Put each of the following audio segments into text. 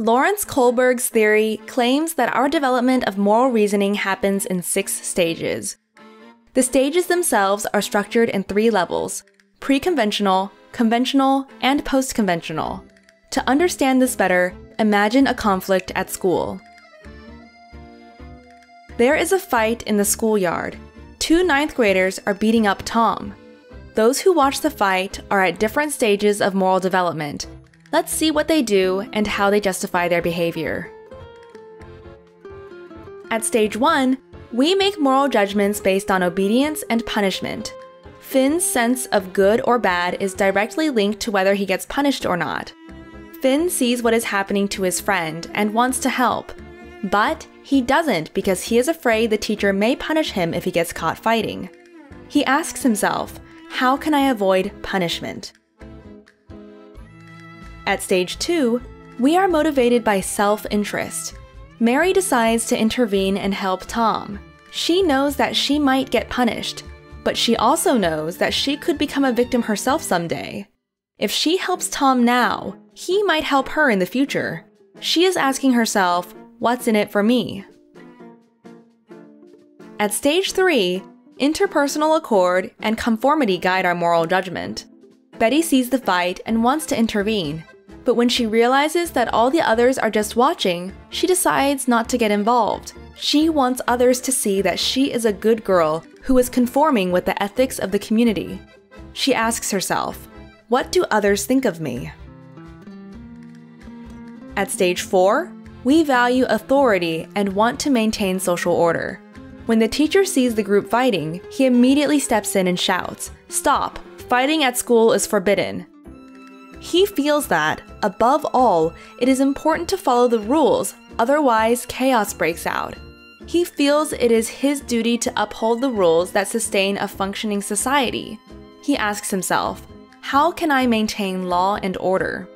Lawrence Kohlberg's theory claims that our development of moral reasoning happens in 6 stages. The stages themselves are structured in 3 levels: pre-conventional, conventional, and post-conventional. To understand this better, imagine a conflict at school. There is a fight in the schoolyard. 2 ninth graders are beating up Tom. Those who watch the fight are at different stages of moral development. Let's see what they do and how they justify their behavior. At stage 1, we make moral judgments based on obedience and punishment. Finn's sense of good or bad is directly linked to whether he gets punished or not. Finn sees what is happening to his friend and wants to help, but he doesn't because he is afraid the teacher may punish him if he gets caught fighting. He asks himself, how can I avoid punishment? At stage 2, we are motivated by self-interest. Mary decides to intervene and help Tom. She knows that she might get punished, but she also knows that she could become a victim herself someday. If she helps Tom now, he might help her in the future. She is asking herself, what's in it for me? At stage 3, interpersonal accord and conformity guide our moral judgment. Betty sees the fight and wants to intervene, but when she realizes that all the others are just watching, she decides not to get involved. She wants others to see that she is a good girl who is conforming with the ethics of the community. She asks herself, what do others think of me? At stage 4, we value authority and want to maintain social order. When the teacher sees the group fighting, he immediately steps in and shouts, "Stop! Fighting at school is forbidden." He feels that, above all, it is important to follow the rules, otherwise chaos breaks out. He feels it is his duty to uphold the rules that sustain a functioning society. He asks himself, how can I maintain law and order?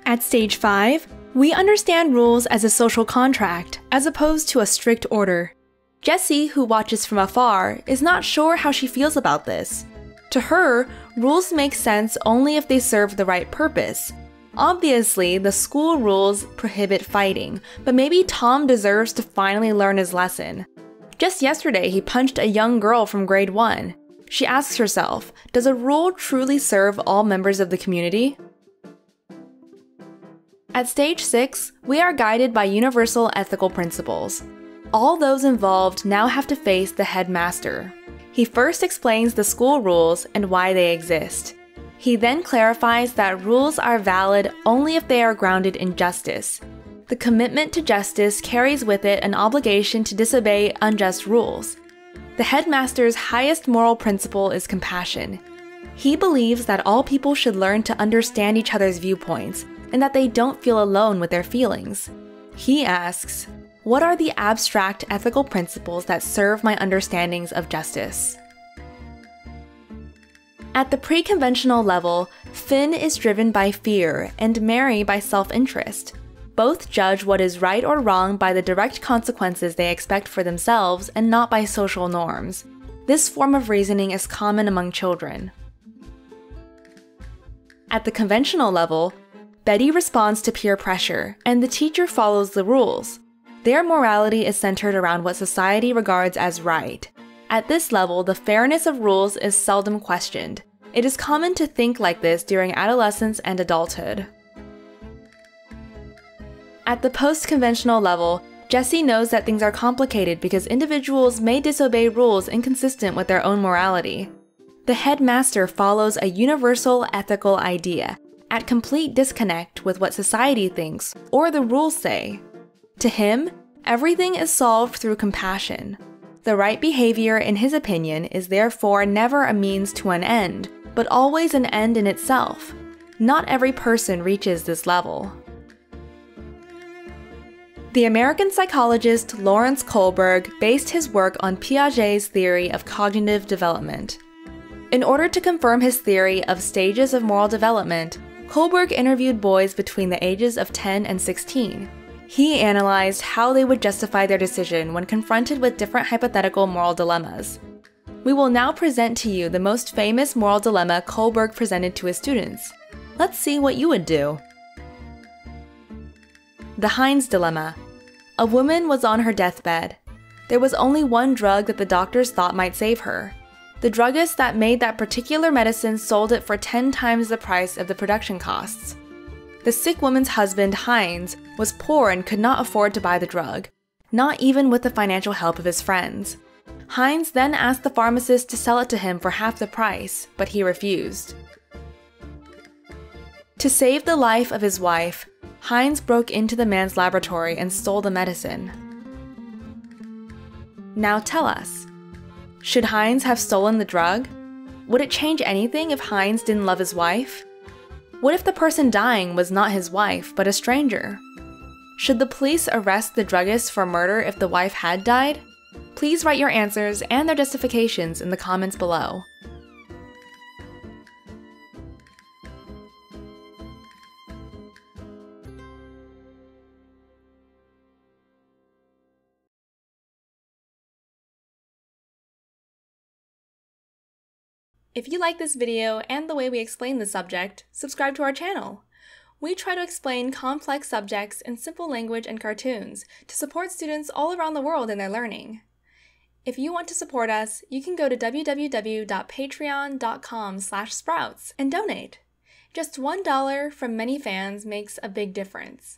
At stage 5, we understand rules as a social contract, as opposed to a strict order. Jessie, who watches from afar, is not sure how she feels about this. To her, rules make sense only if they serve the right purpose. Obviously, the school rules prohibit fighting, but maybe Tom deserves to finally learn his lesson. Just yesterday, he punched a young girl from grade 1. She asks herself, does a rule truly serve all members of the community? At stage 6, we are guided by universal ethical principles. All those involved now have to face the headmaster. He first explains the school rules and why they exist. He then clarifies that rules are valid only if they are grounded in justice. The commitment to justice carries with it an obligation to disobey unjust rules. The headmaster's highest moral principle is compassion. He believes that all people should learn to understand each other's viewpoints and that they don't feel alone with their feelings. He asks, what are the abstract ethical principles that serve my understandings of justice? At the pre-conventional level, Finn is driven by fear and Mary by self-interest. Both judge what is right or wrong by the direct consequences they expect for themselves and not by social norms. This form of reasoning is common among children. At the conventional level, Betty responds to peer pressure, and the teacher follows the rules. Their morality is centered around what society regards as right. At this level, the fairness of rules is seldom questioned. It is common to think like this during adolescence and adulthood. At the post-conventional level, Jessie knows that things are complicated because individuals may disobey rules inconsistent with their own morality. The headmaster follows a universal ethical idea, at complete disconnect with what society thinks or the rules say. To him, everything is solved through compassion. The right behavior, in his opinion, is therefore never a means to an end, but always an end in itself. Not every person reaches this level. The American psychologist Lawrence Kohlberg based his work on Piaget's theory of cognitive development. In order to confirm his theory of stages of moral development, Kohlberg interviewed boys between the ages of 10 and 16. He analyzed how they would justify their decision when confronted with different hypothetical moral dilemmas. We will now present to you the most famous moral dilemma Kohlberg presented to his students. Let's see what you would do. The Heinz Dilemma. A woman was on her deathbed. There was only one drug that the doctors thought might save her. The druggist that made that particular medicine sold it for 10 times the price of the production costs. The sick woman's husband, Heinz, was poor and could not afford to buy the drug, not even with the financial help of his friends. Heinz then asked the pharmacist to sell it to him for half the price, but he refused. To save the life of his wife, Heinz broke into the man's laboratory and stole the medicine. Now tell us, should Heinz have stolen the drug? Would it change anything if Heinz didn't love his wife? What if the person dying was not his wife, but a stranger? Should the police arrest the druggist for murder if the wife had died? Please write your answers and their justifications in the comments below. If you like this video and the way we explain the subject, subscribe to our channel. We try to explain complex subjects in simple language and cartoons to support students all around the world in their learning. If you want to support us, you can go to www.patreon.com/sprouts and donate. Just $1 from many fans makes a big difference.